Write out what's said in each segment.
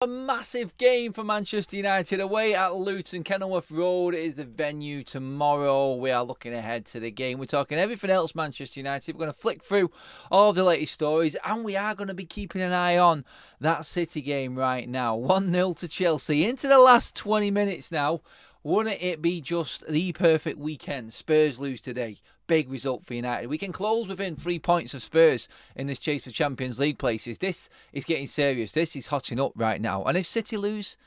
A massive game for Manchester United away at Luton. Kenilworth Road is the venue tomorrow. We are looking ahead to the game. We're talking everything else Manchester United. We're going to flick through all of the latest stories, and we are going to be keeping an eye on that City game right now. 1-0 to Chelsea. Into the last 20 minutes now. Wouldn't it be just the perfect weekend? Spurs lose today. Big result for United. We can close within 3 points of Spurs in this chase for Champions League places. This is getting serious. This is hotting up right now. And if City lose,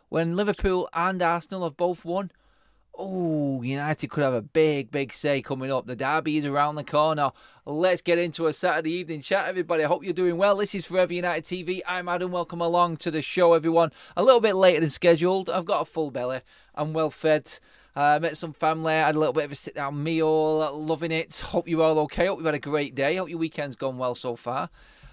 when Liverpool and Arsenal have both won, United could have a big say coming up. The derby is around the corner. Let's get into a Saturday evening chat, everybody. I hope you're doing well. This is Forever United TV. I'm Adam. Welcome along to the show, everyone. A little bit later than scheduled. I've got a full belly. I'm well fed. Met some family. Had a little bit of a sit-down meal. Loving it. Hope you're all okay. Hope you've had a great day. Hope your weekend's gone well so far.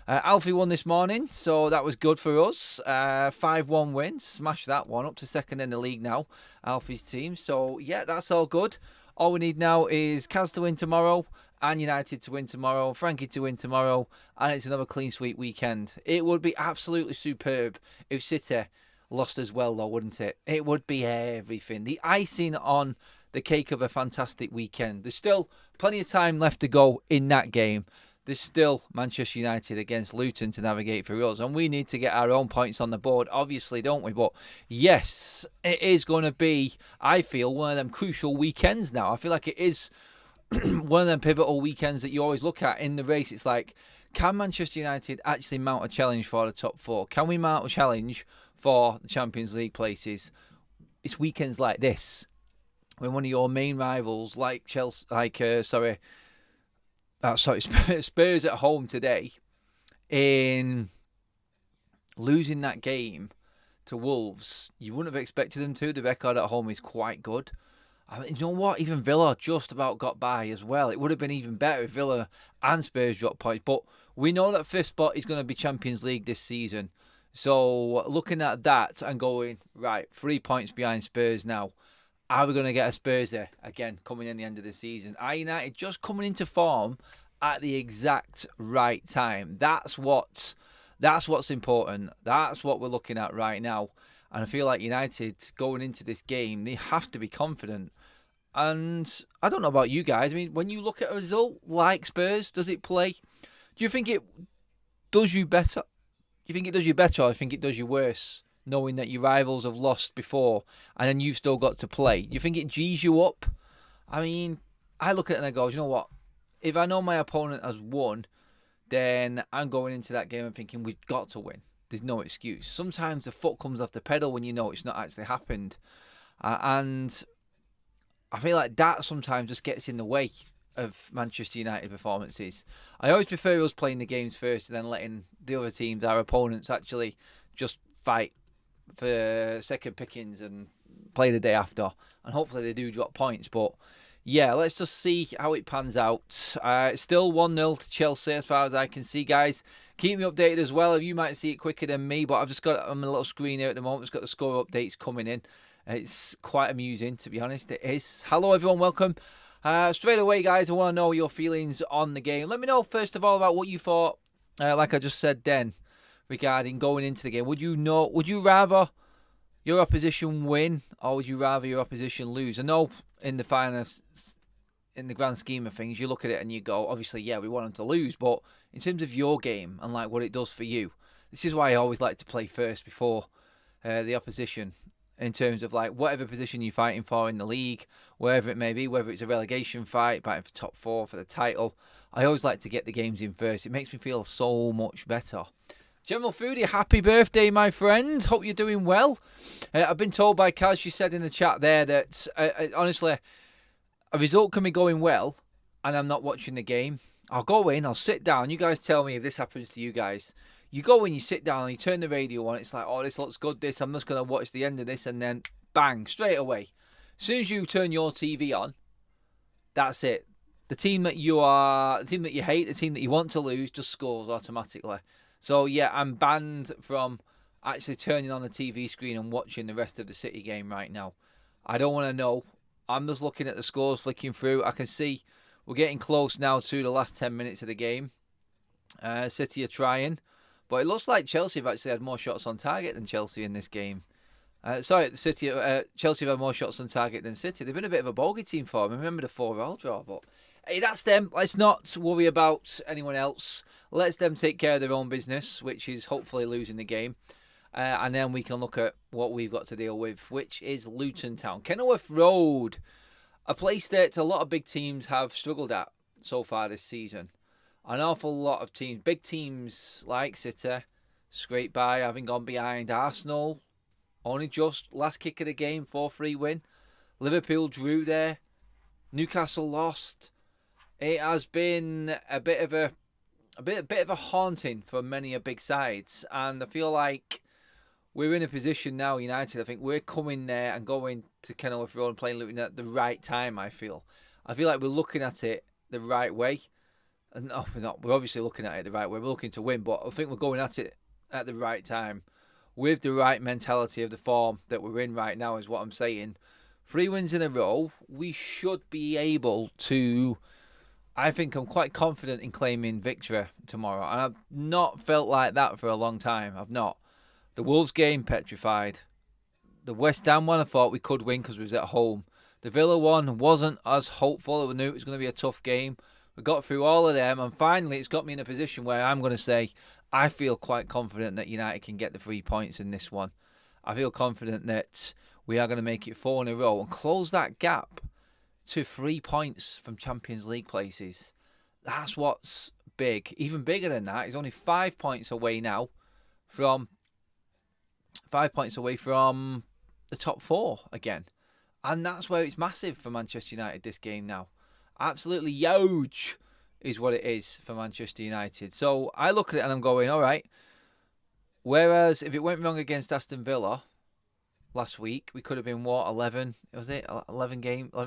Alfie won this morning, so that was good for us. 5-1 win. Smashed that one. Up to second in the league now, Alfie's team. So, yeah, that's all good. All we need now is Kaz to win tomorrow, and United to win tomorrow, Frankie to win tomorrow, and it's another clean sweep weekend. It would be absolutely superb if City lost as well, though, wouldn't it? It would be everything. The icing on the cake of a fantastic weekend. There's still plenty of time left to go in that game. There's still Manchester United against Luton to navigate for us, and we need to get our own points on the board, obviously, don't we? But yes, it is going to be, I feel, one of them crucial weekends now. I feel like it is one of them pivotal weekends that you always look at in the race. It's like, can Manchester United actually mount a challenge for the top four? Can we mount a challenge for the Champions League places? It's weekends like this when one of your main rivals, like Chelsea, Spurs at home today, in losing that game to Wolves, you wouldn't have expected them to. The record at home is quite good. I mean, you know what? Even Villa just about got by as well. It would have been even better if Villa and Spurs dropped points. But we know that fifth spot is going to be Champions League this season. So looking at that and going, right, 3 points behind Spurs now. Are we going to get a Spurs there again coming in the end of the season? Are United just coming into form at the exact right time? That's what's important. That's what we're looking at right now. And I feel like United going into this game, they have to be confident. And I don't know about you guys. I mean, when you look at a result like Spurs, does it play? Do you think it does you better? Do you think it does you better, or do you think it does you worse, knowing that your rivals have lost before and then you've still got to play? You think it G's you up? I mean, I look at it and I go, you know what? If I know my opponent has won, then I'm going into that game and thinking we've got to win. There's no excuse. Sometimes the foot comes off the pedal when you know it's not actually happened. And I feel like that sometimes just gets in the way of Manchester United performances. I always prefer us playing the games first and then letting the other teams, our opponents, actually just fight for second pickings and play the day after, and hopefully they do drop points. But yeah, let's just see how it pans out. Still 1-0 to Chelsea as far as I can see, guys. Keep me updated as well. You might see it quicker than me, but I've just got on a little screen here at the moment. It's got the score updates coming in. It's quite amusing, to be honest. It is. Hello everyone, welcome. Straight away, guys, I want to know your feelings on the game. Let me know first of all about what you thought, like I just said then, regarding going into the game. Would you rather your opposition win, or would you rather your opposition lose? I know in the finals, in the grand scheme of things, you look at it and you go, obviously, yeah, we want them to lose, but in terms of your game and like what it does for you, this is why I always like to play first before the opposition, in terms of like whatever position you're fighting for in the league, wherever it may be, whether it's a relegation fight, fighting for top four, for the title. I always like to get the games in first. It makes me feel so much better. General Foodie, happy birthday, my friend. Hope you're doing well. I've been told by Kaz, she said in the chat there, that honestly, a result can be going well and I'm not watching the game. I'll go in, I'll sit down. You guys tell me if this happens to you guys. You go in, you sit down, and you turn the radio on. It's like, oh, this looks good, this. I'm just going to watch the end of this, and then bang, straight away. As soon as you turn your TV on, that's it. The team that you hate, the team that you want to lose, just scores automatically. So, yeah, I'm banned from actually turning on the TV screen and watching the rest of the City game right now. I don't want to know. I'm just looking at the scores, flicking through. I can see we're getting close now to the last 10 minutes of the game. City are trying. But it looks like Chelsea have actually had more shots on target than Chelsea in this game. Chelsea have had more shots on target than City. They've been a bit of a bogey team for them. Remember the 4-4 draw, but hey, that's them. Let's not worry about anyone else. Let's them take care of their own business, which is hopefully losing the game. And then we can look at what we've got to deal with, which is Luton Town. Kenilworth Road, a place that a lot of big teams have struggled at so far this season. An awful lot of teams, big teams like City, scraped by, having gone behind. Arsenal, only just last kick of the game, 4-3 win. Liverpool drew there. Newcastle lost. It has been a bit of a haunting for many a big sides, and I feel like we're in a position now, United. I think we're coming there and going to Kenilworth Road and playing Luton at the right time. I feel like we're looking at it the right way. And no, we're not. We're obviously looking at it the right way. We're looking to win, but I think we're going at it at the right time with the right mentality of the form that we're in right now, is what I'm saying. 3 wins in a row. We should be able to. I think I'm quite confident in claiming victory tomorrow. And I've not felt like that for a long time. I've not. The Wolves game, petrified. The West Ham one, I thought we could win because we was at home. The Villa one wasn't as hopeful. I knew it was going to be a tough game. We got through all of them, and finally it's got me in a position where I'm going to say I feel quite confident that United can get the 3 points in this one. I feel confident that we are going to make it 4 in a row and close that gap to 3 points from Champions League places. That's what's big. Even bigger than that, he's only 5 points away now from 5 points away from the top 4 again. And that's where it's massive for Manchester United this game now. Absolutely huge is what it is for Manchester United. So I look at it and I'm going, all right. Whereas if it went wrong against Aston Villa last week, we could have been, 11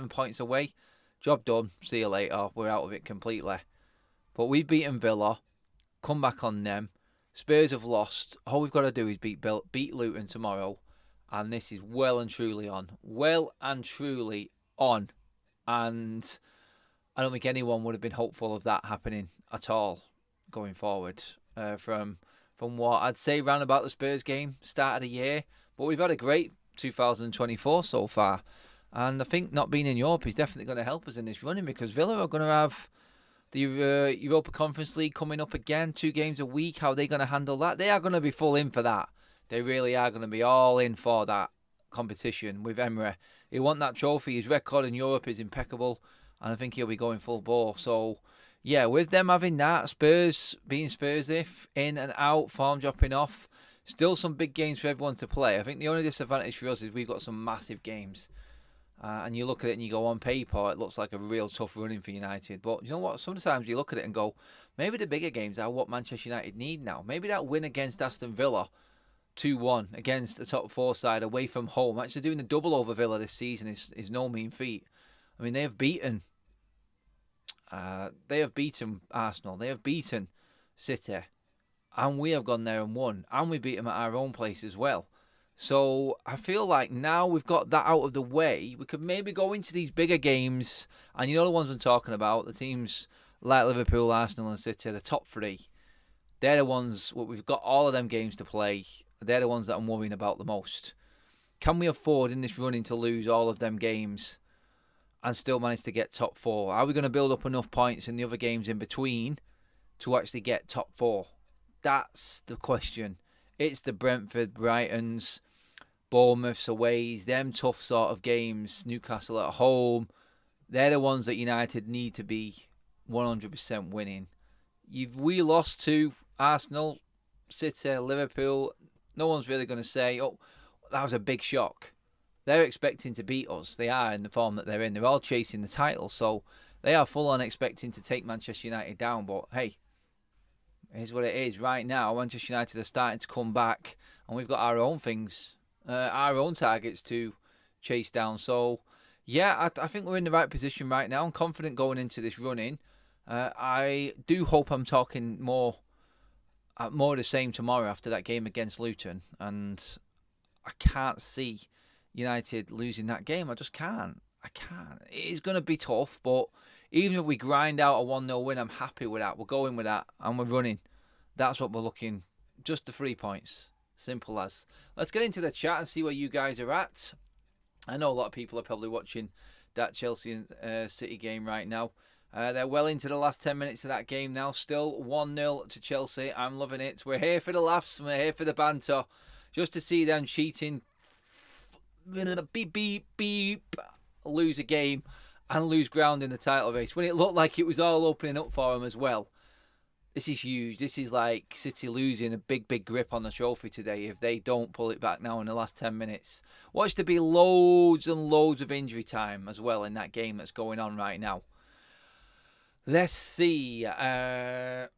points away. Job done. See you later. We're out of it completely. But we've beaten Villa, come back on them. Spurs have lost. All we've got to do is beat Luton tomorrow. And this is well and truly on. Well and truly on. And I don't think anyone would have been hopeful of that happening at all going forward from what I'd say round about the Spurs game, start of the year. But we've had a great 2024 so far. And I think not being in Europe is definitely going to help us in this running, because Villa are going to have the Europa Conference League coming up again, 2 games a week. How are they going to handle that? They are going to be full in for that. They really are going to be all in for that competition with Emery. He won that trophy. His record in Europe is impeccable, and I think he'll be going full bore. So, yeah, with them having that, Spurs being Spurs, if in and out, form dropping off, still some big games for everyone to play. I think the only disadvantage for us is we've got some massive games. And you look at it and you go, on paper, it looks like a real tough running for United. But you know what? Sometimes you look at it and go, maybe the bigger games are what Manchester United need now. Maybe that win against Aston Villa, 2-1 against the top 4 side away from home. Actually doing the double over Villa this season is no mean feat. I mean, they have beaten Arsenal. They have beaten City. And we have gone there and won. And we beat them at our own place as well. So I feel like now we've got that out of the way, we could maybe go into these bigger games. And you know the ones I'm talking about, the teams like Liverpool, Arsenal and City, the top 3. They're the ones, we've got all of them games to play. They're the ones that I'm worrying about the most. Can we afford in this running to lose all of them games and still manage to get top 4? Are we going to build up enough points in the other games in between to actually get top 4? That's the question. It's the Brentford, Brightons, Bournemouth's aways, them tough sort of games, Newcastle at home. They're the ones that United need to be 100% winning. We lost to Arsenal, City, Liverpool. No one's really going to say, oh, that was a big shock. They're expecting to beat us. They are in the form that they're in. They're all chasing the title. So they are full on expecting to take Manchester United down. But hey, here's what it is. Right now, Manchester United are starting to come back. And we've got our own things, our own targets to chase down. So yeah, I think we're in the right position right now. I'm confident going into this run-in. I do hope I'm talking more of the same tomorrow after that game against Luton. And I can't see United losing that game. I just can't. I can't. It is going to be tough, but even if we grind out a 1-0 win, I'm happy with that. We're going with that, and we're running. That's what we're looking Just the 3 points. Simple as. Let's get into the chat and see where you guys are at. I know a lot of people are probably watching that Chelsea City game right now. They're well into the last 10 minutes of that game now. Still 1-0 to Chelsea. I'm loving it. We're here for the laughs. We're here for the banter. Just to see them cheating. Beep, beep, beep. Lose a game and lose ground in the title race. When it looked like it was all opening up for them as well. This is huge. This is like City losing a big, big grip on the trophy today if they don't pull it back now in the last 10 minutes. Watch there be loads and loads of injury time as well in that game that's going on right now. Let's see. Where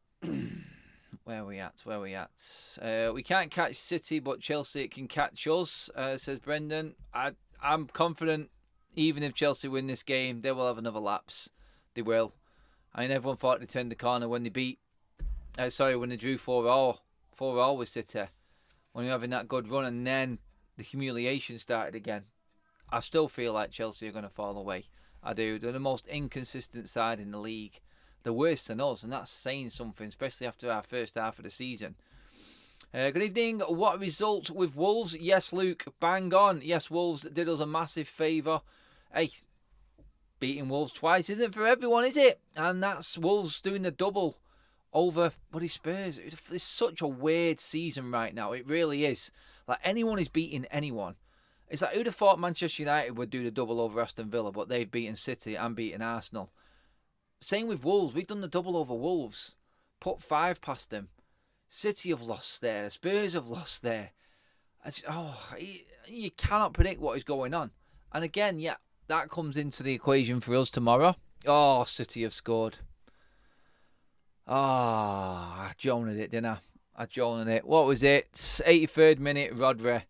are we at? We can't catch City, but Chelsea can catch us, says Brendan. I'm confident even if Chelsea win this game, they will have another lapse. They will. I mean, everyone thought they turned the corner when they beat... when they drew 4-4 with City. When you're having that good run and then the humiliation started again. I still feel like Chelsea are going to fall away. I do. They're the most inconsistent side in the league. They're worse than us, and that's saying something, especially after our first half of the season. Good evening. What result with Wolves? Yes, Luke, bang on. Yes, Wolves did us a massive favour. Hey, beating Wolves twice isn't for everyone, is it? And that's Wolves doing the double over bloody Spurs. It's such a weird season right now. It really is. Like, anyone is beating anyone. It's like, who'd have thought Manchester United would do the double over Aston Villa, but they've beaten City and beaten Arsenal. Same with Wolves. We've done the double over Wolves. Put 5 past them. City have lost there. Spurs have lost there. You cannot predict what is going on. And again, yeah, that comes into the equation for us tomorrow. Oh, City have scored. I joned it, didn't I? I joned it. What was it? 83rd minute, Rodri.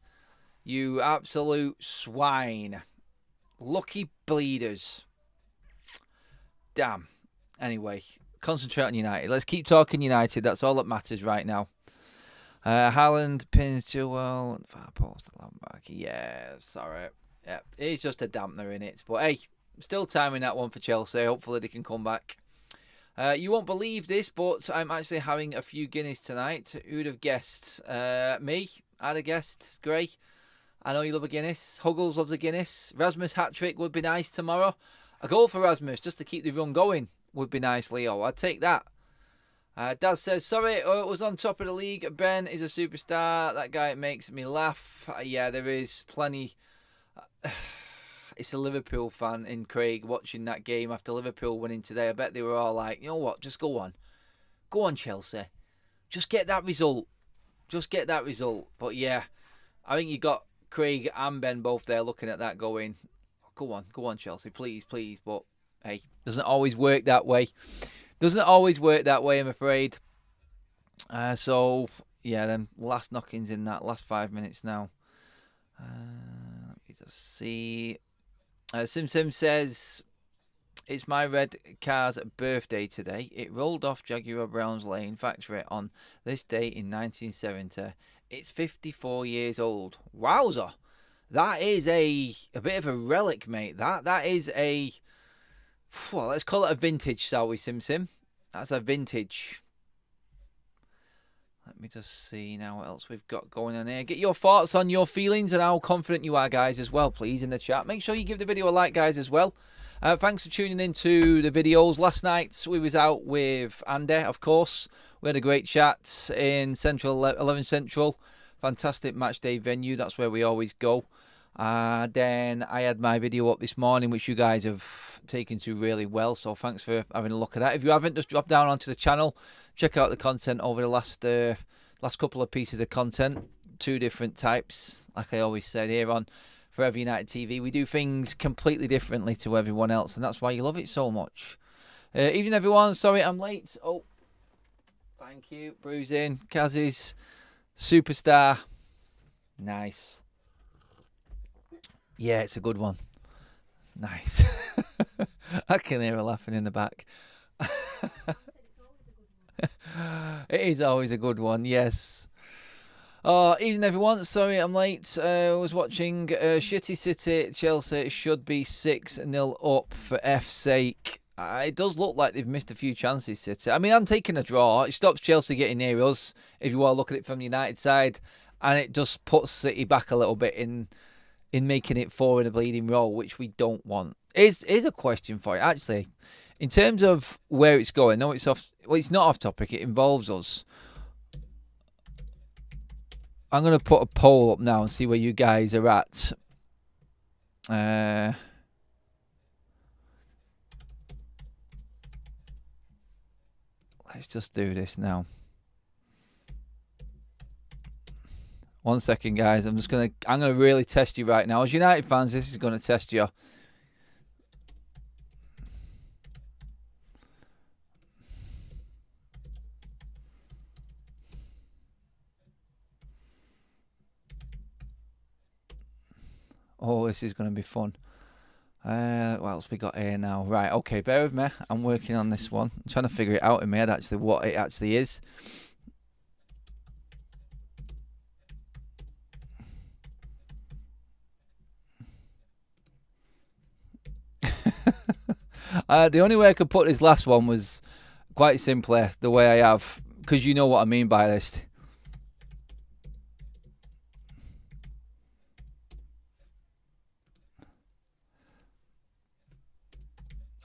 You absolute swine. Lucky bleeders. Damn. Anyway, concentrate on United. Let's keep talking United. That's all that matters right now. Haaland pins Chilwell. Far post. Yeah, sorry. Yeah, it's just a dampener in it. But hey, still timing that one for Chelsea. Hopefully they can come back. You won't believe this, but I'm actually having a few Guinness tonight. Who'd have guessed? Me. I'd have guessed. Gray. I know you love a Guinness. Huggles loves a Guinness. Rasmus hat-trick would be nice tomorrow. A goal for Rasmus just to keep the run going would be nice, Leo. I'd take that. Dad says, sorry, it was on top of the league. Ben is a superstar. That guy makes me laugh. Yeah, there is plenty. It's a Liverpool fan in Craig watching that game after Liverpool winning today. I bet they were all like, you know what, just go on. Go on, Chelsea. Just get that result. Just get that result. But yeah, I think you got Craig and Ben both there looking at that going, go on, Chelsea, please. But hey, doesn't always work that way. Doesn't always work that way, I'm afraid. So, yeah, then last knockings in that last 5 minutes now. Let me just see. Sim says, it's my red car's birthday today. It rolled off Jaguar Browns Lane factory on this day in 1970. It's 54 years old. Wowzer. That is a bit of a relic, mate. That is a... Well, let's call it a vintage, shall we, Sim? That's a vintage. Let me just see now what else we've got going on here. Get your thoughts on your feelings and how confident you are, guys, as well, please, in the chat. Make sure you give the video a like, guys, as well. Thanks for tuning into the videos. Last night, we was out with Andy, of course. We had a great chat in 11 Central. Fantastic match day venue. That's where we always go. Then I had my video up this morning, which you guys have taken to really well. So thanks for having a look at that. If you haven't, just drop down onto the channel. Check out the content over the last couple of pieces of content. 2 different types, like I always said here on Forever United TV. We do things completely differently to everyone else, and that's why you love it so much. Evening, everyone. Sorry I'm late. Oh, thank you. Bruising. Kaz's superstar. Nice. Yeah, it's a good one. Nice. I can hear her laughing in the back. It is always a good one, yes. Evening, everyone. Sorry I'm late. I was watching Shitty City. Chelsea should be 6-0 up for F's sake. It does look like they've missed a few chances, City. I mean, I'm taking a draw. It stops Chelsea getting near us, if you want to look at it from the United side, and it just puts City back a little bit in making it 4 in a bleeding row, which we don't want. Is a question for you, actually. In terms of where it's going, no, it's off. Well, it's not off topic. It involves us. I'm going to put a poll up now and see where you guys are at. Let's just do this now. 1 second, guys. I'm gonna really test you right now. As United fans, this is gonna test you. Oh, this is gonna be fun. What else we got here now? Right, okay, bear with me. I'm working on this one. I'm trying to figure it out in my head, actually, what it actually is. The only way I could put this last one was quite simply the way I have, because you know what I mean by this.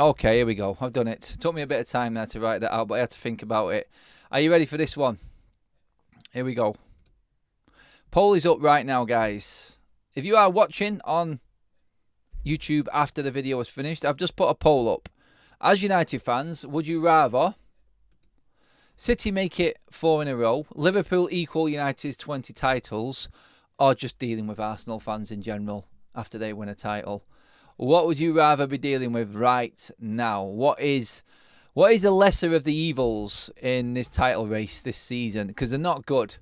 Okay, here we go. I've done it. Took me a bit of time there to write that out, but I had to think about it. Are you ready for this one? Here we go. Poll is up right now, guys. If you are watching on YouTube after the video is finished, I've just put a poll up. As United fans, would you rather City make it 4 in a row, Liverpool equal United's 20 titles, or just dealing with Arsenal fans in general after they win a title? What would you rather be dealing with right now? What is the lesser of the evils in this title race this season? Because they're not good.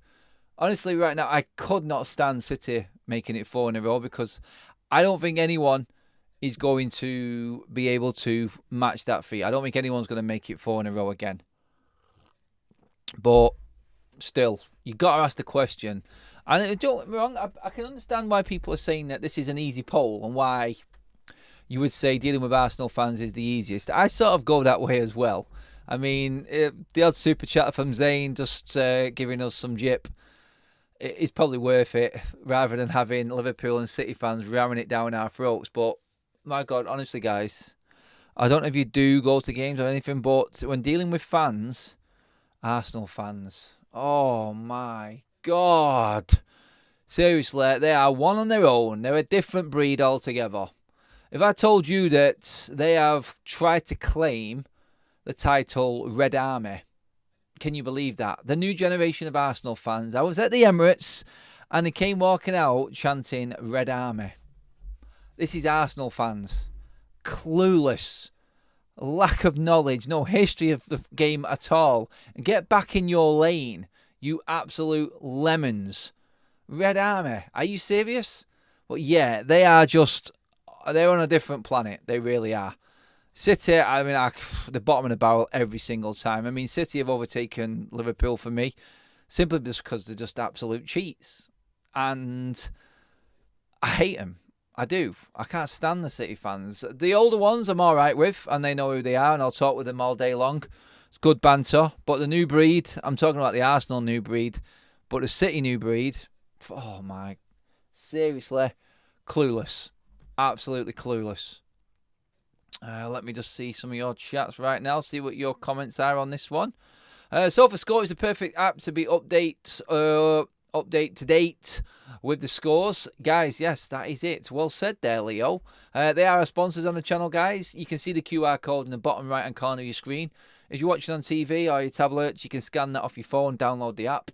Honestly, right now, I could not stand City making it 4 in a row, because I don't think anyone is going to be able to match that feat. I don't think anyone's going to make it 4 in a row again. But still, you got to ask the question. And don't get me wrong, I can understand why people are saying that this is an easy poll and why you would say dealing with Arsenal fans is the easiest. I sort of go that way as well. I mean, the odd super chat from Zane just giving us some jip, it's probably worth it rather than having Liverpool and City fans ramming it down our throats. But my God, honestly, guys, I don't know if you do go to games or anything, but when dealing with fans, Arsenal fans, oh my God, seriously, they are one on their own. They're a different breed altogether. If I told you that they have tried to claim the title Red Army, can you believe that? The new generation of Arsenal fans. I was at the Emirates and they came walking out chanting Red Army. This is Arsenal fans. Clueless. Lack of knowledge. No history of the game at all. Get back in your lane, you absolute lemons. Red Army. Are you serious? Well, yeah, they're on a different planet. They really are. City, I mean, the bottom of the barrel every single time. I mean, City have overtaken Liverpool for me simply just because they're just absolute cheats. And I hate them. I do. I can't stand the City fans. The older ones I'm all right with, and they know who they are, and I'll talk with them all day long. It's good banter. But the new breed, I'm talking about the Arsenal new breed, but the City new breed, oh my, seriously, clueless. Absolutely clueless. Let me just see some of your chats right now, see what your comments are on this one. SofaScore is the perfect app to be update to date with the scores. Guys, yes, that is it. Well said there, Leo. They are our sponsors on the channel, guys. You can see the QR code in the bottom right-hand corner of your screen. If you're watching on TV or your tablets, you can scan that off your phone, download the app.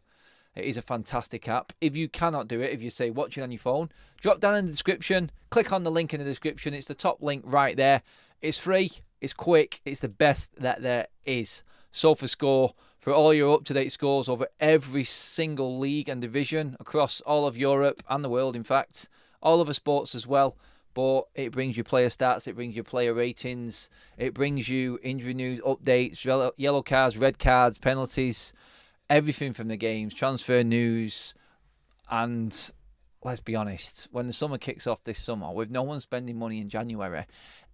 It is a fantastic app. If you cannot do it, if you say watching on your phone, drop down in the description, click on the link in the description. It's the top link right there. It's free, it's quick, it's the best that there is. SofaScore for all your up-to-date scores over every single league and division across all of Europe and the world, in fact. All other sports as well. But it brings you player stats, it brings you player ratings, it brings you injury news, updates, yellow cards, red cards, penalties, everything from the games, transfer news, and let's be honest, when the summer kicks off this summer, with no one spending money in January,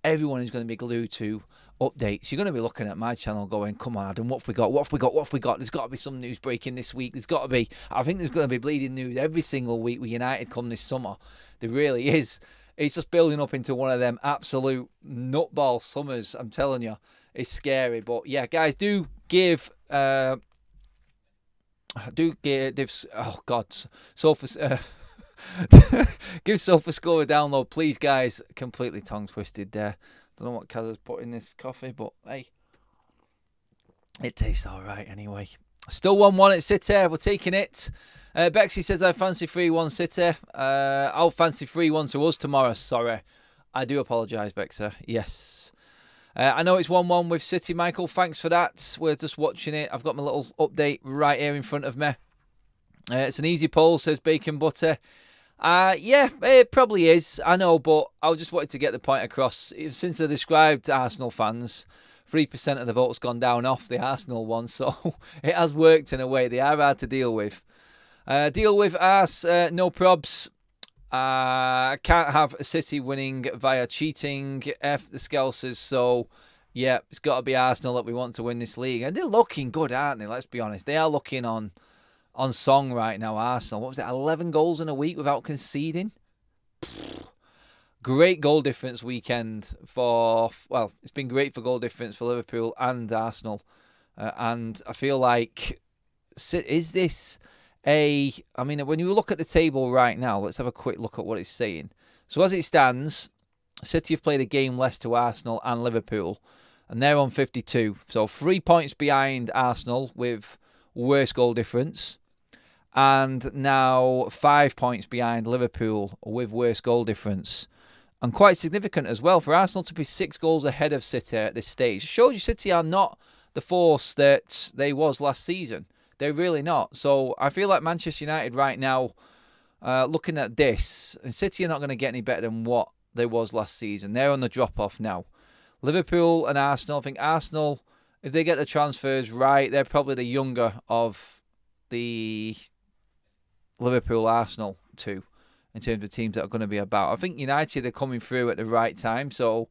everyone is going to be glued to updates. You're going to be looking at my channel going, come on, Adam, what have we got? What have we got? What have we got? There's got to be some news breaking this week. There's got to be. I think there's going to be bleeding news every single week with United come this summer. There really is. It's just building up into one of them absolute nutball summers. I'm telling you, it's scary. But yeah, guys, do give. Oh God, Sofa. Give SofaScore a download, please, guys. Completely tongue twisted there. Don't know what Kaz has put in this coffee, but hey, it tastes all right anyway. Still 1-1 at City. We're taking it. Bexy says I fancy 3-1 City. I'll fancy 3-1 to us tomorrow. Sorry, I do apologise, Bexy. Yes. I know it's 1-1 with City, Michael. Thanks for that. We're just watching it. I've got my little update right here in front of me. It's an easy poll, says Bacon Butter. Yeah, it probably is. I know, but I just wanted to get the point across. Since I described Arsenal fans, 3% of the vote's gone down off the Arsenal one, so it has worked in a way. They are hard to deal with. Deal with us, no probs. Can't have a City winning via cheating. F the Scousers. So, yeah, it's got to be Arsenal that we want to win this league. And they're looking good, aren't they? Let's be honest. They are looking on song right now, Arsenal. What was it? 11 goals in a week without conceding? Great goal difference weekend for... Well, it's been great for goal difference for Liverpool and Arsenal. And I feel like... Is this a... I mean, when you look at the table right now, let's have a quick look at what it's saying. So as it stands, City have played a game less to Arsenal and Liverpool, and they're on 52. So 3 points behind Arsenal with worse goal difference, and now 5 points behind Liverpool with worse goal difference. And quite significant as well for Arsenal to be 6 goals ahead of City at this stage. It shows you City are not the force that they was last season. They're really not. So I feel like Manchester United right now, looking at this, and City are not going to get any better than what they was last season. They're on the drop-off now. Liverpool and Arsenal, I think Arsenal, if they get the transfers right, they're probably the younger of the Liverpool-Arsenal two in terms of teams that are going to be about. I think United are coming through at the right time, so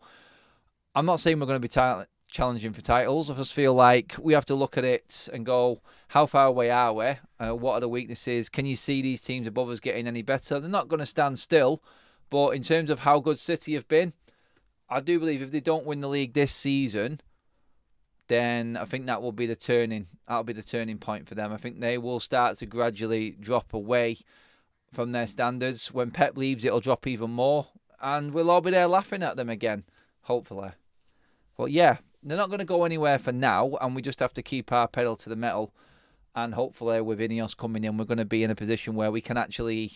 I'm not saying we're going to be challenging for titles. I just feel like we have to look at it and go, how far away are we? What are the weaknesses? Can you see these teams above us getting any better? They're not going to stand still, but in terms of how good City have been, I do believe if they don't win the league this season, then I think that will be the turning point for them. I think they will start to gradually drop away from their standards. When Pep leaves, it'll drop even more, and we'll all be there laughing at them again, hopefully. But yeah, they're not going to go anywhere for now, and we just have to keep our pedal to the metal, and hopefully with Ineos coming in, we're going to be in a position where we can actually,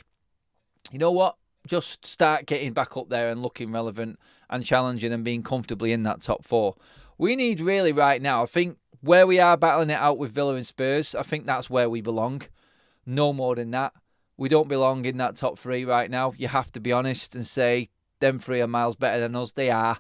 you know what, just start getting back up there and looking relevant and challenging and being comfortably in that top 4. We need really right now, I think, where we are battling it out with Villa and Spurs, I think that's where we belong. No more than that. We don't belong in that top 3 right now. You have to be honest and say them 3 are miles better than us. They are.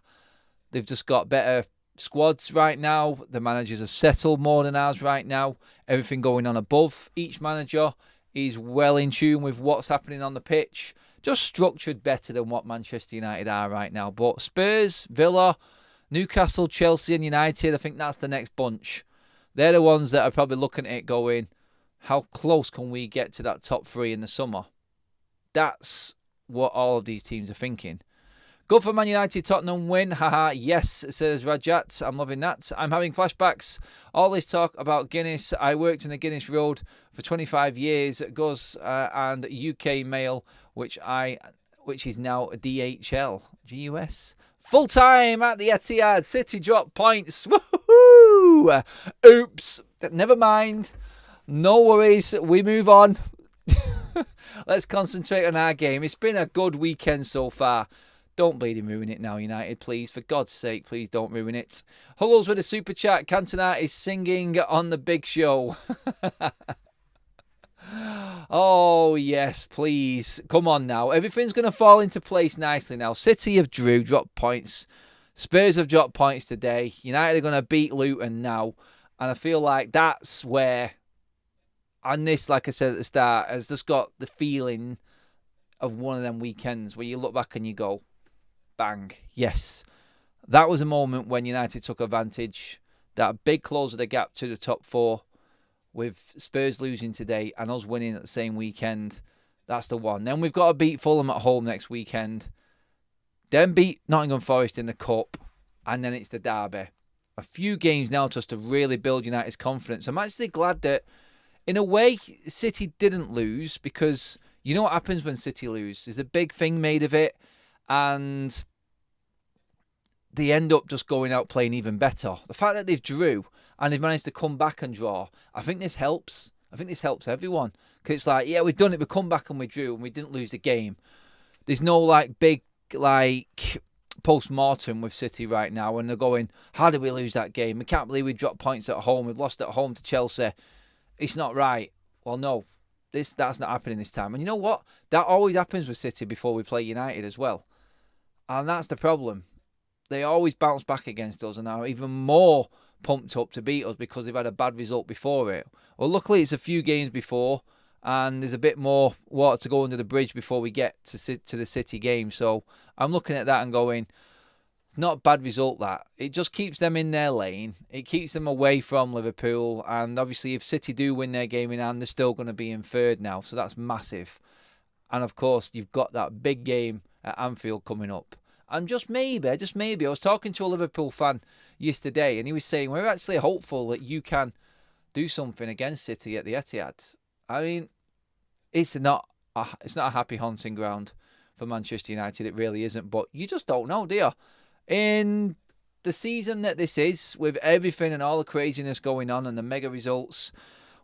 They've just got better squads right now. The managers are settled more than ours right now. Everything going on above each manager is well in tune with what's happening on the pitch. Just structured better than what Manchester United are right now. But Spurs, Villa, Newcastle, Chelsea and United, I think that's the next bunch. They're the ones that are probably looking at it going, how close can we get to that top 3 in the summer? That's what all of these teams are thinking. Good for Man United, Tottenham win. Haha, yes, says Rajat. I'm loving that. I'm having flashbacks. All this talk about Guinness. I worked in the Guinness Road for 25 years. Gus and UK Mail, which is now DHL. GUS. Full time at the Etihad. City drop points. Woohoo! Oops. Never mind. No worries. We move on. Let's concentrate on our game. It's been a good weekend so far. Don't bleeding ruin it now, United, please. For God's sake, please don't ruin it. Huggles with a super chat. Cantona is singing on the big show. Oh, yes, please. Come on now. Everything's going to fall into place nicely now. City have dropped points. Spurs have dropped points today. United are going to beat Luton now. And I feel like that's where, and this, like I said at the start, has just got the feeling of one of them weekends where you look back and you go, bang, yes. That was a moment when United took advantage. That big close of the gap to the top 4 with Spurs losing today and us winning at the same weekend. That's the one. Then we've got to beat Fulham at home next weekend. Then beat Nottingham Forest in the Cup. And then it's the derby. A few games now just to really build United's confidence. I'm actually glad that, in a way, City didn't lose, because you know what happens when City lose? There's a big thing made of it, and they end up just going out playing even better. The fact that they've drew and they've managed to come back and draw, I think this helps. I think this helps everyone. Because it's like, yeah, we've done it. We come back and we drew and we didn't lose the game. There's no big post-mortem with City right now, and they're going, how did we lose that game? We can't believe we dropped points at home. We've lost at home to Chelsea. It's not right. Well, no, that's not happening this time. And you know what? That always happens with City before we play United as well. And that's the problem. They always bounce back against us and are even more pumped up to beat us because they've had a bad result before it. Well, luckily it's a few games before, and there's a bit more water to go under the bridge before we get to the City game. So I'm looking at that and going, not a bad result that. It just keeps them in their lane. It keeps them away from Liverpool. And obviously if City do win their game in hand, they're still going to be in third now. So that's massive. And of course, you've got that big game at Anfield coming up. And just maybe, I was talking to a Liverpool fan yesterday, and he was saying, we're actually hopeful that you can do something against City at the Etihad. I mean, it's not a happy hunting ground for Manchester United. It really isn't. But you just don't know, do you? In the season that this is, with everything and all the craziness going on and the mega results,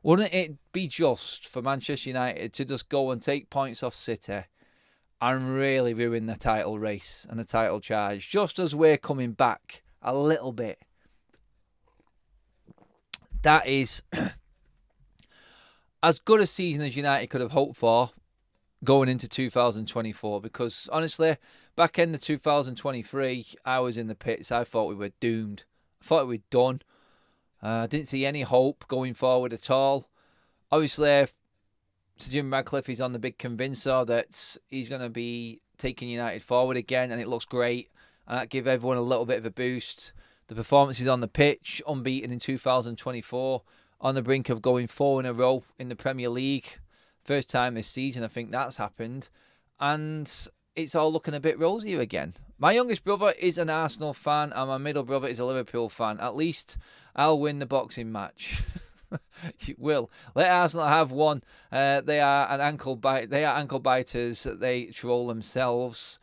wouldn't it be just for Manchester United to just go and take points off City and really ruin the title race and the title charge, just as we're coming back a little bit? That is as good a season as United could have hoped for going into 2024, because honestly, back end of 2023, I was in the pits. I thought we were doomed. I thought we were done. I didn't see any hope going forward at all. Obviously, Sir Jim Radcliffe is on the big convincer that he's going to be taking United forward again, and it looks great. And that gives everyone a little bit of a boost. The performances on the pitch, unbeaten in 2024, on the brink of going 4 in a row in the Premier League. First time this season, I think that's happened. And it's all looking a bit rosier again. My youngest brother is an Arsenal fan, and my middle brother is a Liverpool fan. At least I'll win the boxing match. You will. Let Arsenal have one. They are ankle biters. They troll themselves.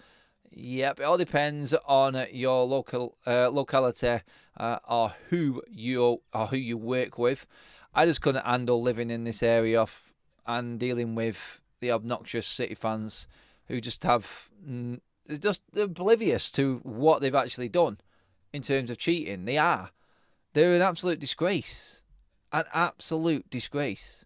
Yep, it all depends on your locality or who you work with. I just couldn't handle living in this area and dealing with the obnoxious City fans who just they're oblivious to what they've actually done in terms of cheating. They're an absolute disgrace. An absolute disgrace.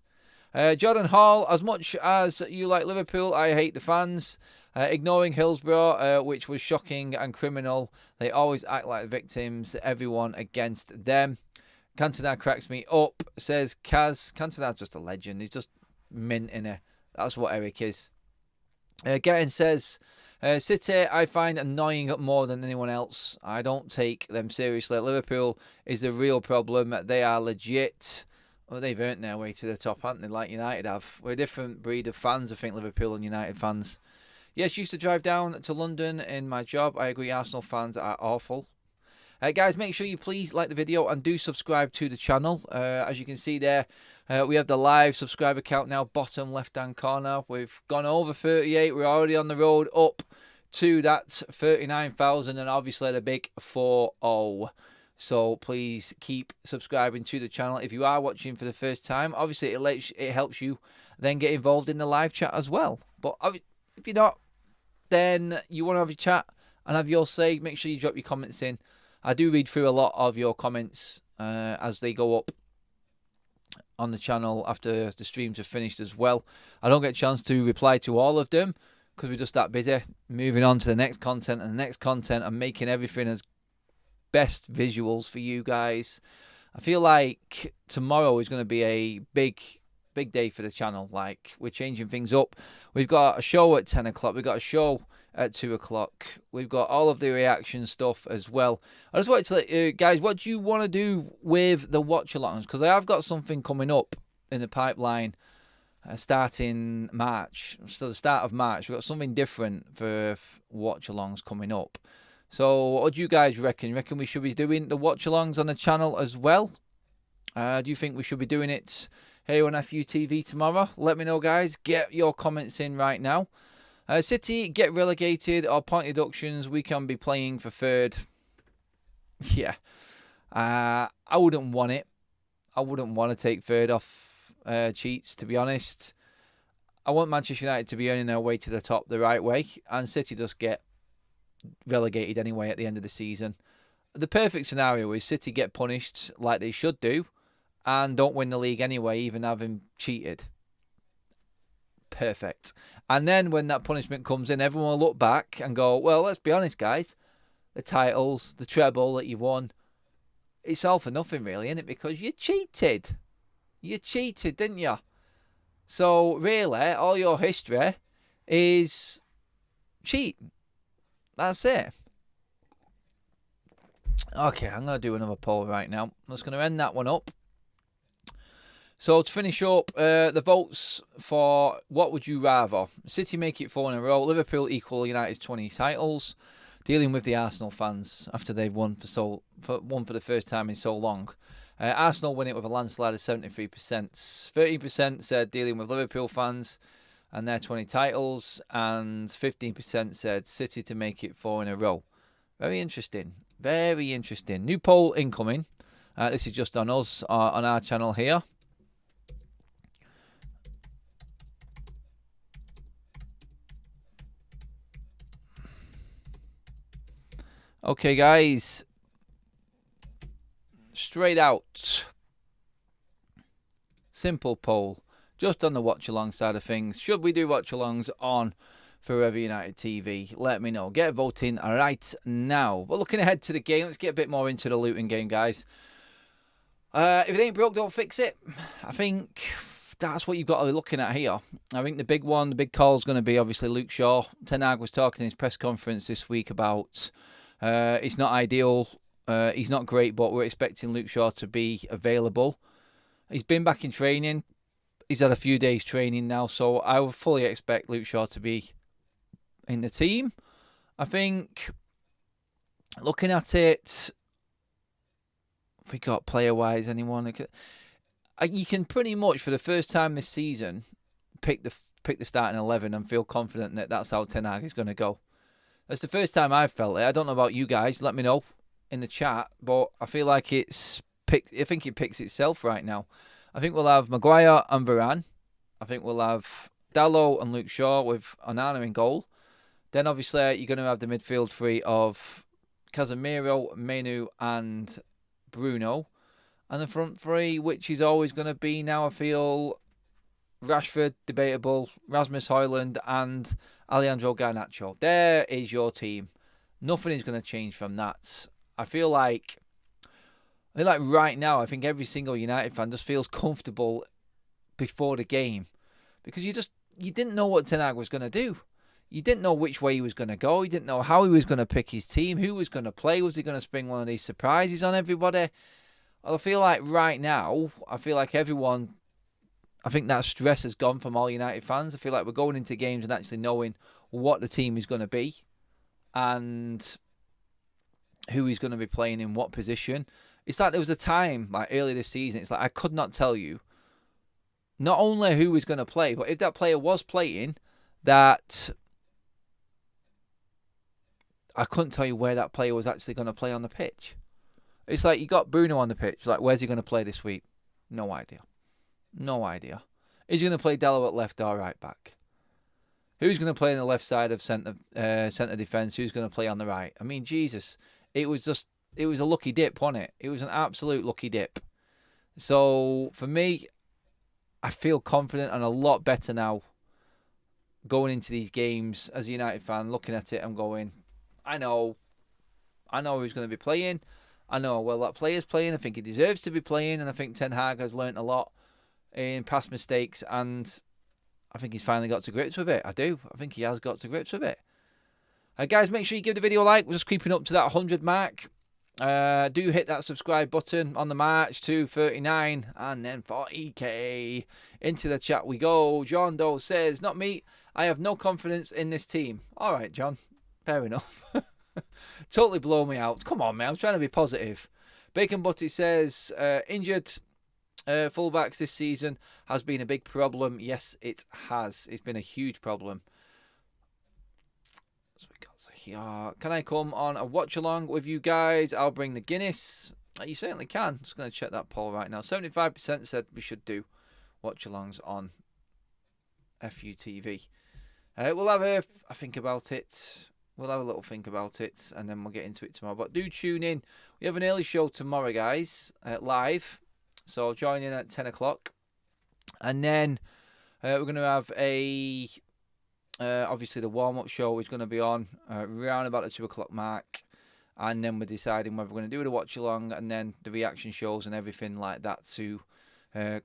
Jordan Hall, as much as you like Liverpool, I hate the fans. Ignoring Hillsborough, which was shocking and criminal. They always act like victims, everyone against them. Cantona cracks me up, says Kaz. Cantona's just a legend. He's just mint in it. That's what Erik is. Getting says, City I find annoying more than anyone else. I don't take them seriously. Liverpool is the real problem. They are legit. Well, they've earned their way to the top, haven't they, like United have. We're a different breed of fans, I think, Liverpool and United fans. Yes, used to drive down to London in my job. I agree, Arsenal fans are awful. Guys, make sure you please like the video and do subscribe to the channel. As you can see there, we have the live subscriber count now, bottom left-hand corner. We've gone over 38. We're already on the road up to that 39,000, and obviously the big 4-0. So please keep subscribing to the channel. If you are watching for the first time, obviously it helps you then get involved in the live chat as well. But if you're not, then you want to have a chat and have your say, make sure you drop your comments in. I do read through a lot of your comments as they go up on the channel after the streams are finished as well. I don't get a chance to reply to all of them because we're just that busy moving on to the next content and the next content and making everything as best visuals for you guys. I feel like tomorrow is going to be a big big day for the channel. Like, we're changing things up. We've got a show at 10 o'clock. We've got a show at 2 o'clock. We've got all of the reaction stuff as well. I just wanted to let you guys, what do you want to do with the watch-alongs? Because I have got something coming up in the pipeline starting March. So the start of March, we've got something different for watch-alongs coming up. So what do you guys reckon? You reckon we should be doing the watch-alongs on the channel as well? Do you think we should be doing it here on FUTV tomorrow? Let me know, guys. Get your comments in right now. City get relegated or point deductions. We can be playing for third. Yeah. I wouldn't want it. I wouldn't want to take third off cheats, to be honest. I want Manchester United to be earning their way to the top the right way. And City just get relegated anyway at the end of the season. The perfect scenario is City get punished like they should do and don't win the league anyway, even having cheated. Perfect. And then when that punishment comes in, everyone will look back and go, well, let's be honest, guys. The titles, the treble that you've won, it's all for nothing, really, isn't it? Because you cheated. You cheated, didn't you? So, really, all your history is cheat. That's it. Okay, I'm going to do another poll right now. I'm just going to end that one up. So to finish up, the votes for what would you rather? City make it 4 in a row. Liverpool equal United's 20 titles. Dealing with the Arsenal fans after they've won for the first time in so long. Arsenal win it with a landslide of 73%. 30% said dealing with Liverpool fans and their 20 titles. And 15% said City to make it 4 in a row. Very interesting. Very interesting. New poll incoming. This is just on us, on our channel here. Okay, guys. Straight out. Simple poll. Just on the watch-along side of things. Should we do watch-alongs on Forever United TV? Let me know. Get voting right now. But looking ahead to the game, let's get a bit more into the Luton game, guys. If it ain't broke, don't fix it. I think that's what you've got to be looking at here. I think the big one, the big call is going to be obviously Luke Shaw. Ten Hag was talking in his press conference this week about it's not ideal. He's not great, but we're expecting Luke Shaw to be available. He's been back in training. He's had a few days training now, so I would fully expect Luke Shaw to be in the team. I think, looking at it, if we got player-wise, anyone, you can pretty much, for the first time this season, pick the starting 11 and feel confident that that's how Ten Hag is going to go. That's the first time I've felt it. I don't know about you guys. Let me know in the chat, but I feel like I think it picks itself right now. I think we'll have Maguire and Varane. I think we'll have Dalot and Luke Shaw with Onana in goal. Then obviously you're going to have the midfield three of Casemiro, Menu and Bruno. And the front three, which is always going to be now, I feel, Rashford, debatable, Rasmus Højlund and Alejandro Garnacho. There is your team. Nothing is going to change from that. I feel like right now, I think every single United fan just feels comfortable before the game. Because you didn't know what Ten Hag was going to do. You didn't know which way he was going to go. You didn't know how he was going to pick his team, who was going to play. Was he going to spring one of these surprises on everybody? I feel like right now, I think that stress has gone from all United fans. I feel like we're going into games and actually knowing what the team is going to be and who he's going to be playing in what position. It's like there was a time, like early this season, it's like I could not tell you not only who was going to play, but if that player was playing, that I couldn't tell you where that player was actually going to play on the pitch. It's like you got Bruno on the pitch. Like, where's he going to play this week? No idea. No idea. Is he going to play Dalot at left or right back? Who's going to play on the left side of centre defence? Who's going to play on the right? I mean, Jesus. It was a lucky dip, wasn't it? It was an absolute lucky dip. So, for me, I feel confident and a lot better now going into these games as a United fan, looking at it and going, I know who's going to be playing. I know, well, that player's playing. I think he deserves to be playing, and I think Ten Hag has learnt a lot in past mistakes, and I think he's finally got to grips with it. I do. I think he has got to grips with it. Guys, make sure you give the video a like. We're just creeping up to that 100 mark. Do hit that subscribe button on the march to 39 and then 40k. Into the chat we go. John Doe says, not me. I have no confidence in this team. All right, John. Fair enough. Totally blow me out. Come on, man. I'm trying to be positive. Bacon Butty says, injured fullbacks this season has been a big problem. Yes, it has. It's been a huge problem. So we got here. Can I come on a watch along with you guys? I'll bring the Guinness. You certainly can. Just going to check that poll right now. 75% said we should do watch alongs on FUTV. We'll have a think about it. We'll have a little think about it, and then we'll get into it tomorrow. But do tune in. We have an early show tomorrow, guys, live. So join in at 10 o'clock. And then we're going to have a... obviously, the warm-up show is going to be on around about the 2 o'clock mark. And then we're deciding whether we're going to do the watch-along and then the reaction shows and everything like that to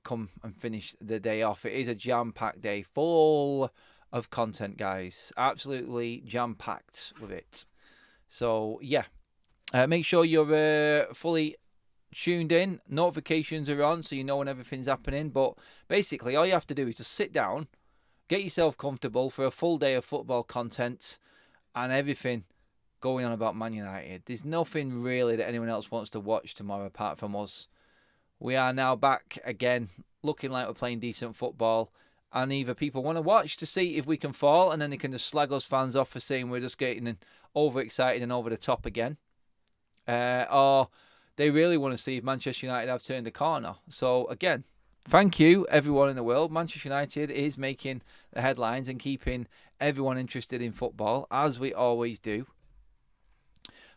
come and finish the day off. It is a jam-packed day, full of content, guys. Absolutely jam-packed with it. So, yeah. Make sure you're fully tuned in. Notifications are on so you know when everything's happening. But basically, all you have to do is just sit down, get yourself comfortable for a full day of football content and everything going on about Man United. There's nothing really that anyone else wants to watch tomorrow apart from us. We are now back again, looking like we're playing decent football. And either people want to watch to see if we can fall, and then they can just slag us fans off for saying we're just getting overexcited and over the top again. Or they really want to see if Manchester United have turned the corner. So, again, thank you, everyone in the world. Manchester United is making the headlines and keeping everyone interested in football, as we always do.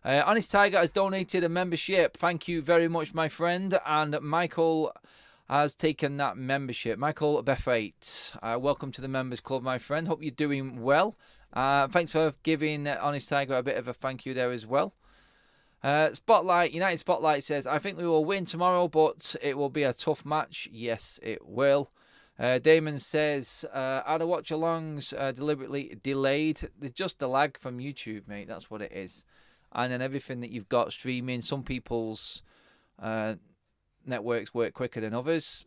Honest Tiger has donated a membership. Thank you very much, my friend. And Michael has taken that membership. Michael Bethwaite, welcome to the Members Club, my friend. Hope you're doing well. Thanks for giving Honest Tiger a bit of a thank you there as well. United Spotlight says, I think we will win tomorrow, but it will be a tough match. Yes, it will. Damon says, are the watch-alongs deliberately delayed? They're just the lag from YouTube, mate. That's what it is. And then everything that you've got streaming, some people's networks work quicker than others.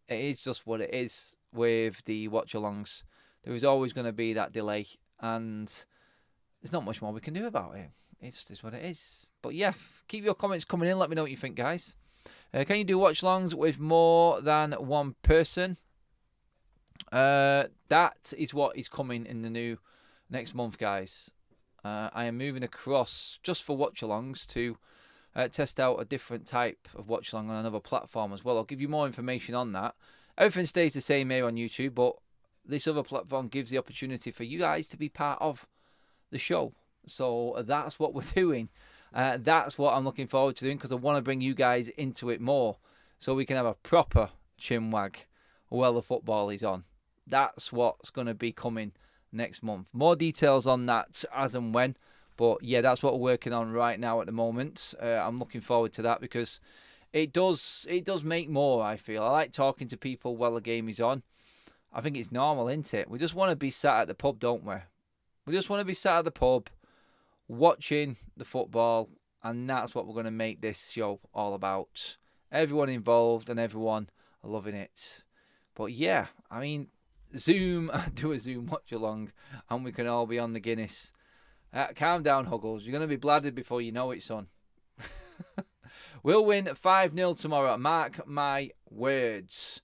It is just what it is with the watch-alongs. There is always going to be that delay, and there's not much more we can do about it. It just is what it is. But yeah, keep your comments coming in. Let me know what you think, guys. Can you do watch-alongs with more than one person? That is what is coming in the new next month, guys. I am moving across just for watch-alongs to test out a different type of watch-along on another platform as well. I'll give you more information on that. Everything stays the same here on YouTube, but this other platform gives the opportunity for you guys to be part of the show. So that's what we're doing. That's what I'm looking forward to doing, because I want to bring you guys into it more so we can have a proper chinwag while the football is on. That's what's going to be coming next month. More details on that as and when. But yeah, that's what we're working on right now at the moment. I'm looking forward to that because it does make more, I feel. I like talking to people while the game is on. I think it's normal, isn't it? We just want to be sat at the pub, don't we? We just want to be sat at the pub watching the football, and that's what we're going to make this show all about. Everyone involved and everyone loving it. But yeah, I mean, Zoom, do a Zoom watch along, and we can all be on the Guinness. Calm down, Huggles. You're going to be bladdered before you know it, son. We'll win 5-0 tomorrow. Mark my words.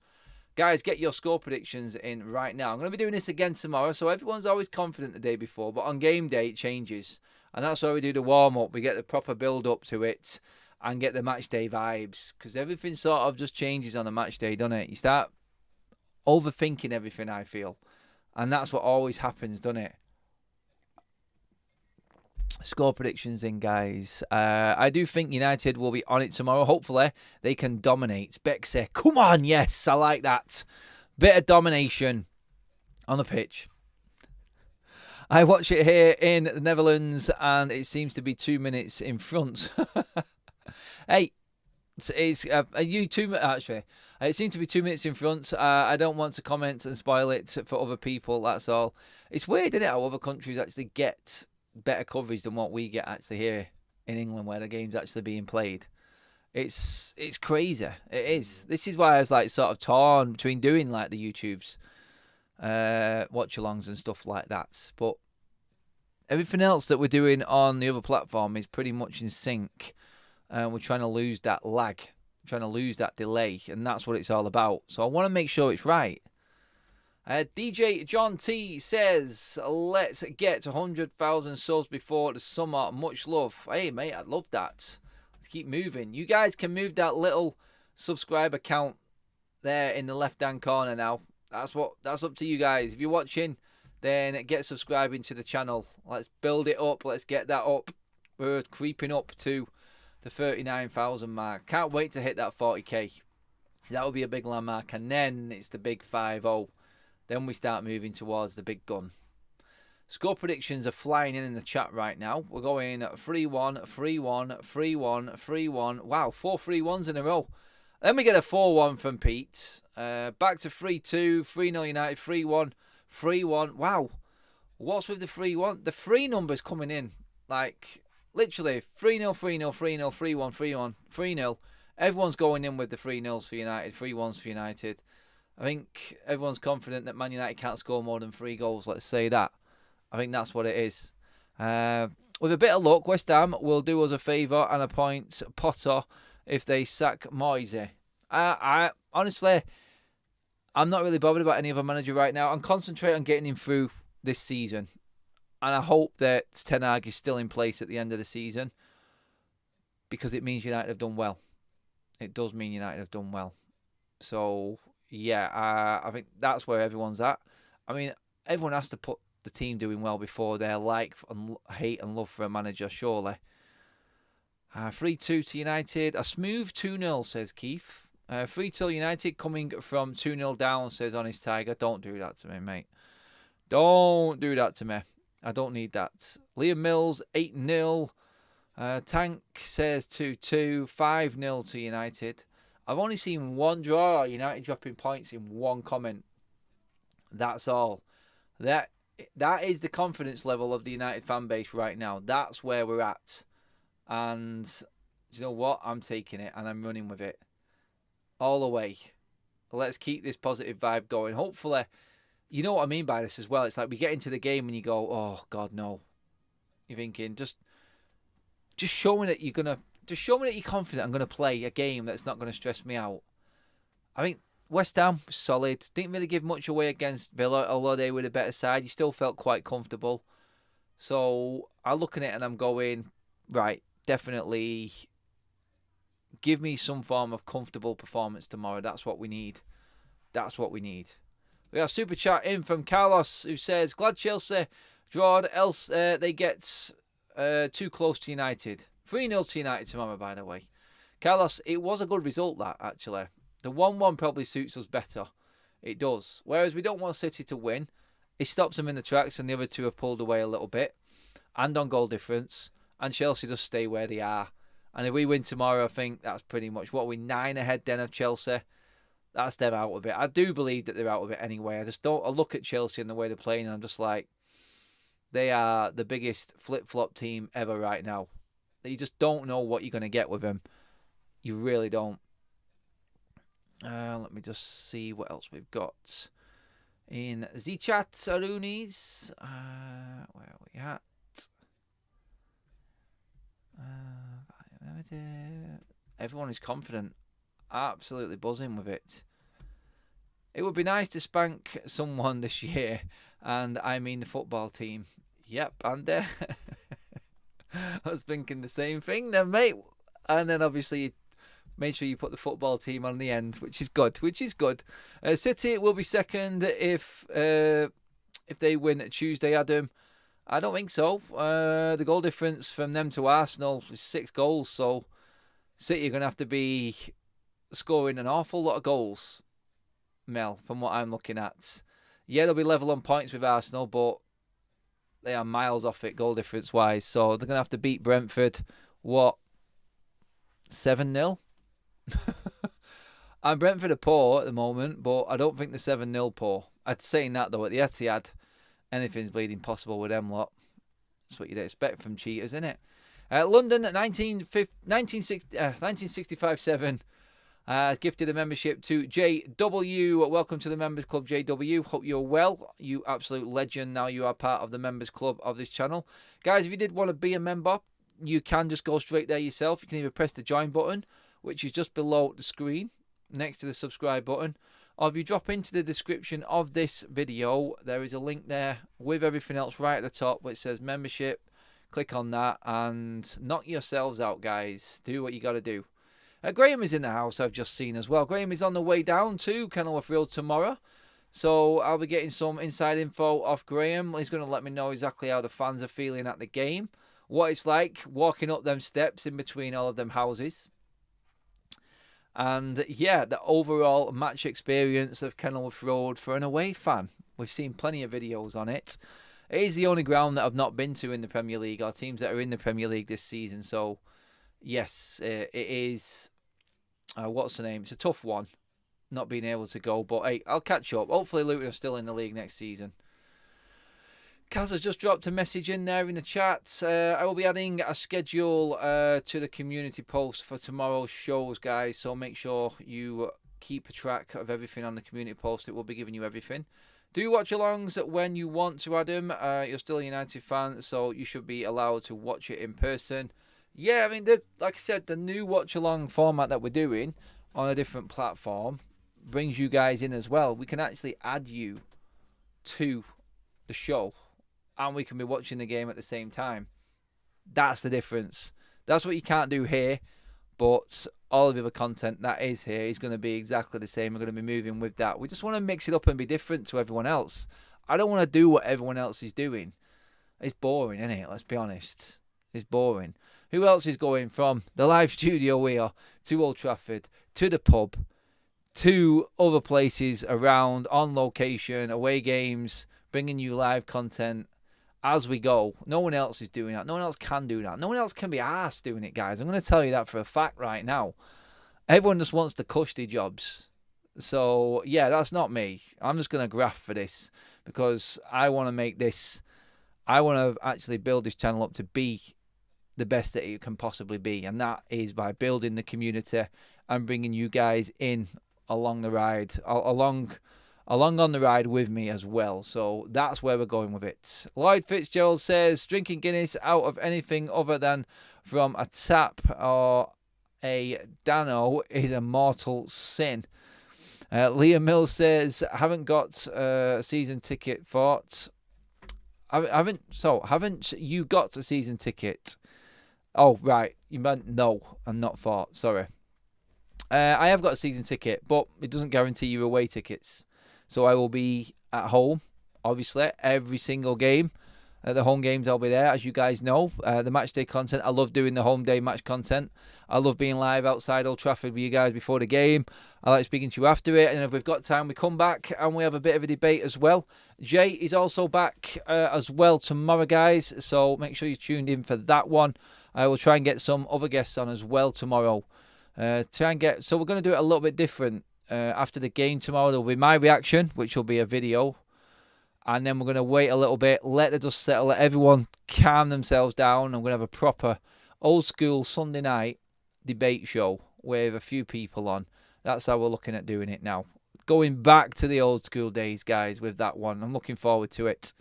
Guys, get your score predictions in right now. I'm going to be doing this again tomorrow, so everyone's always confident the day before, but on game day it changes. And that's why we do the warm-up. We get the proper build-up to it and get the match day vibes, because everything sort of just changes on a match day, doesn't it? You start overthinking everything, I feel. And that's what always happens, doesn't it? Score predictions in, guys. I do think United will be on it tomorrow. Hopefully, they can dominate. Beck say, come on, yes, I like that. Bit of domination on the pitch. I watch it here in the Netherlands, and it seems to be 2 minutes in front. Hey, are you It seemed to be 2 minutes in front. I don't want to comment and spoil it for other people, that's all. It's weird, isn't it, how other countries actually get better coverage than what we get actually here in England, where the game's actually being played. It's crazy. It is. This is why I was like sort of torn between doing like the YouTubes, watch-alongs and stuff like that. But everything else that we're doing on the other platform is pretty much in sync. We're trying to lose that lag, trying to lose that delay, and that's what it's all about. So I want to make sure it's right. DJ John T says, let's get 100,000 subs before the summer. Much love. Hey, mate, I'd love that. Let's keep moving. You guys can move that little subscriber count there in the left-hand corner now. That's up to you guys. If you're watching, then get subscribing to the channel. Let's build it up. Let's get that up. We're creeping up to the 39,000 mark. Can't wait to hit that 40k. That will be a big landmark. And then it's the big 5-0. Then we start moving towards the big gun. Score predictions are flying in the chat right now. We're going 3-1, 3-1, 3-1, 3-1. Wow, 4 3-1s in a row. Then we get a 4-1 from Pete. Back to 3-2, 3-0 United, 3-1, 3-1. Wow. What's with the 3-1? The 3 numbers coming in. Like, literally, 3-0, 3-0, 3-0, 3-1, 3-1, 3-0. Everyone's going in with the 3-0s for United, 3-1s for United. I think everyone's confident that Man United can't score more than 3 goals. Let's say that. I think that's what it is. With a bit of luck, West Ham will do us a favour and appoint Potter if they sack Moise. I honestly, I'm not really bothered about any other manager right now. I'm concentrating on getting him through this season. And I hope that Ten Hag is still in place at the end of the season, because it means United have done well. It does mean United have done well. So, yeah, I think that's where everyone's at. I mean, everyone has to put the team doing well before their like and hate and love for a manager, surely. 3-2 to United. A smooth 2-0, says Keith. 3-2 United coming from 2-0 down, says Honest Tiger. Don't do that to me, mate. Don't do that to me. I don't need that. Liam Mills, 8-0. Tank says 2-2. 5-0 to United. I've only seen one draw. United dropping points in one comment. That's all. That is the confidence level of the United fan base right now. That's where we're at. And do you know what? I'm taking it and I'm running with it. All the way. Let's keep this positive vibe going. Hopefully, you know what I mean by this as well. It's like we get into the game and you go, oh, God, no. You're thinking, just show me that you're going to... Just show me that you're confident I'm going to play a game that's not going to stress me out. I think West Ham was solid. Didn't really give much away against Villa, although they were the better side. You still felt quite comfortable. So I look at it and I'm going, right, definitely give me some form of comfortable performance tomorrow. That's what we need. That's what we need. We got a super chat in from Carlos, who says, glad Chelsea drawed, else they get too close to United. 3-0 to United tomorrow, by the way. Carlos, it was a good result, that, actually. The 1-1 probably suits us better. It does. Whereas we don't want City to win. It stops them in the tracks, and the other two have pulled away a little bit. And on goal difference. And Chelsea just stay where they are. And if we win tomorrow, I think that's pretty much what we're 9 ahead then of Chelsea. That's them out of it. I do believe that they're out of it anyway. I look at Chelsea and the way they're playing, and I'm just like, they are the biggest flip-flop team ever right now. You just don't know what you're going to get with them. You really don't. Let me just see what else we've got in the chat, Arunis. Where are we at? Everyone is confident. Absolutely buzzing with it. It would be nice to spank someone this year. And I mean the football team. Yep, and I was thinking the same thing then, mate. And then obviously you made sure you put the football team on the end, which is good. City will be second if they win Tuesday, Adam. I don't think so. The goal difference from them to Arsenal is 6 goals, so City are going to have to be scoring an awful lot of goals, Mel, from what I'm looking at. Yeah, they'll be level on points with Arsenal, but they are miles off it goal difference-wise. So they're going to have to beat Brentford, 7-0? And Brentford are poor at the moment, but I don't think they're 7-0 poor. I'd saying that though, at the Etihad, anything's bleeding possible with them lot. That's what you'd expect from cheaters, isn't it? London, 1965-7. Gifted a membership to JW. Welcome to the Members Club, JW. Hope you're well. You absolute legend. Now you are part of the Members Club of this channel. Guys, if you did want to be a member, you can just go straight there yourself. You can either press the join button, which is just below the screen, next to the subscribe button. Or if you drop into the description of this video, there is a link there with everything else right at the top which says membership. Click on that and knock yourselves out, guys. Do what you got to do. Graham is in the house, I've just seen as well. Graham is on the way down to Kenilworth Road tomorrow. So I'll be getting some inside info off Graham. He's going to let me know exactly how the fans are feeling at the game. What it's like walking up them steps in between all of them houses. And yeah, the overall match experience of Kenilworth Road for an away fan. We've seen plenty of videos on it. It is the only ground that I've not been to in the Premier League, or teams that are in the Premier League this season. So yes, it is... what's the name? It's a tough one, not being able to go. But hey, I'll catch up. Hopefully Luton are still in the league next season. Kaz has just dropped a message in there in the chat. I will be adding a schedule to the community post for tomorrow's shows, guys. So make sure you keep a track of everything on the community post. It will be giving you everything. Do watch-alongs when you want to, Adam. You're still a United fan, so you should be allowed to watch it in person. Yeah, I mean, like I said, the new watch-along format that we're doing on a different platform brings you guys in as well. We can actually add you to the show, and we can be watching the game at the same time. That's the difference. That's what you can't do here, but all of the other content that is here is going to be exactly the same. We're going to be moving with that. We just want to mix it up and be different to everyone else. I don't want to do what everyone else is doing. It's boring, isn't it? Let's be honest. It's boring. Who else is going from the live studio here to Old Trafford, to the pub, to other places around, on location, away games, bringing you live content as we go? No one else is doing that. No one else can do that. No one else can be arsed doing it, guys. I'm going to tell you that for a fact right now. Everyone just wants the cushy jobs. So, yeah, that's not me. I'm just going to graft for this because I want to make this... I want to actually build this channel up to be the best that it can possibly be, and that is by building the community and bringing you guys in along the ride, along on the ride with me as well. So that's where we're going with it. Lloyd Fitzgerald says drinking Guinness out of anything other than from a tap or a Dano is a mortal sin. Liam Mills says haven't got a season ticket thought. Haven't you got a season ticket? Oh, right. You meant no and not thought. Sorry. I have got a season ticket, but it doesn't guarantee you away tickets. So I will be at home, obviously, every single game. The home games, I'll be there, as you guys know. The match day content, I love doing the home day match content. I love being live outside Old Trafford with you guys before the game. I like speaking to you after it. And if we've got time, we come back and we have a bit of a debate as well. Jay is also back as well tomorrow, guys. So make sure you're tuned in for that one. I will try and get some other guests on as well tomorrow. So we're going to do it a little bit different. After the game tomorrow, there will be my reaction, which will be a video. And then we're going to wait a little bit, let the dust settle, let everyone calm themselves down. I'm going to have a proper old school Sunday night debate show with a few people on. That's how we're looking at doing it now. Going back to the old school days, guys, with that one. I'm looking forward to it.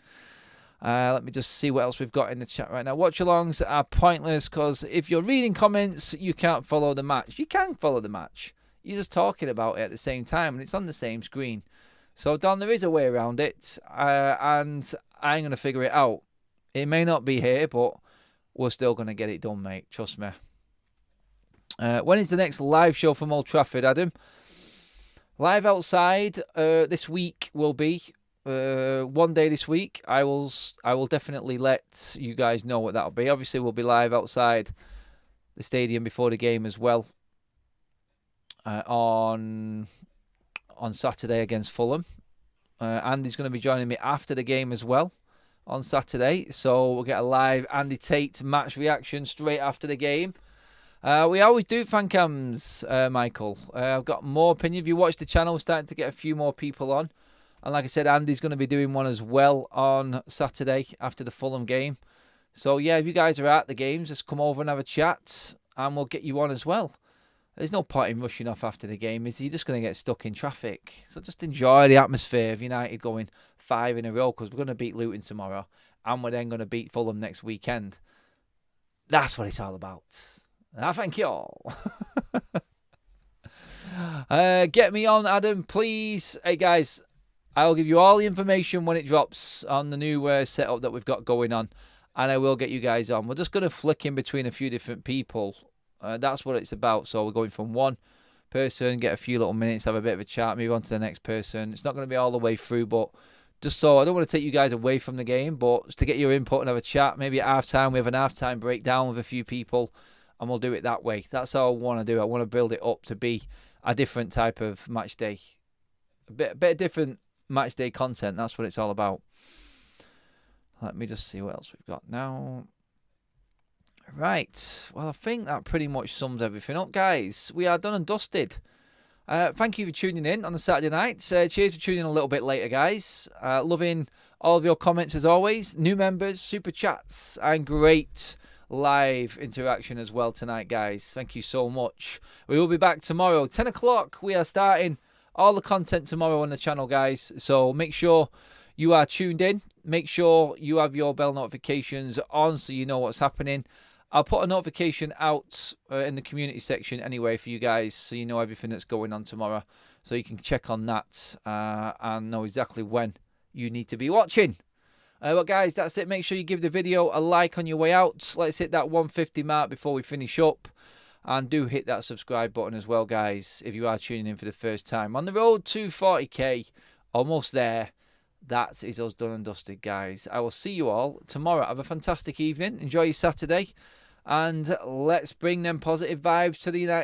Let me just see what else we've got in the chat right now. Watch-alongs are pointless because if you're reading comments, you can't follow the match. You can follow the match. You're just talking about it at the same time, and it's on the same screen. So, Don, there is a way around it, and I'm going to figure it out. It may not be here, but we're still going to get it done, mate. Trust me. When is the next live show from Old Trafford, Adam? Live outside this week will be one day this week. I will definitely let you guys know what that'll be. Obviously, we'll be live outside the stadium before the game as well on Saturday against Fulham. Andy's going to be joining me after the game as well on Saturday. So we'll get a live Andy Tate match reaction straight after the game. We always do fan cams, Michael. I've got more opinion. If you watch the channel, we're starting to get a few more people on. And like I said, Andy's going to be doing one as well on Saturday after the Fulham game. So, yeah, if you guys are at the games, just come over and have a chat and we'll get you on as well. There's no point in rushing off after the game, is he? You're just going to get stuck in traffic. So just enjoy the atmosphere of United going 5 in a row, because we're going to beat Luton tomorrow and we're then going to beat Fulham next weekend. That's what it's all about. I thank you all. Get me on, Adam, please. Hey, guys, I'll give you all the information when it drops on the new setup that we've got going on, and I will get you guys on. We're just going to flick in between a few different people. That's what it's about. So we're going from one person, get a few little minutes, have a bit of a chat, move on to the next person. It's not going to be all the way through, but just so I don't want to take you guys away from the game, but just to get your input and have a chat. Maybe at halftime we have an halftime breakdown with a few people, and we'll do it that way. That's how I want to do it. I want to build it up to be a different type of match day, a bit of different match day content. That's what it's all about. Let me just see what else we've got now. Right, well, I think that pretty much sums everything up, guys. We are done and dusted. Thank you for tuning in on the Saturday night. Cheers for tuning in a little bit later, guys. Loving all of your comments as always. New members, super chats, and great live interaction as well tonight, guys. Thank you so much. We will be back tomorrow, 10 o'clock. We are starting all the content tomorrow on the channel, guys. So make sure you are tuned in. Make sure you have your bell notifications on so you know what's happening. I'll put a notification out in the community section anyway for you guys, so you know everything that's going on tomorrow. So you can check on that and know exactly when you need to be watching. But guys, that's it. Make sure you give the video a like on your way out. Let's hit that 150 mark before we finish up. And do hit that subscribe button as well, guys, if you are tuning in for the first time. On the road to 40k, almost there. That is us done and dusted, guys. I will see you all tomorrow. Have a fantastic evening. Enjoy your Saturday. And let's bring them positive vibes to the United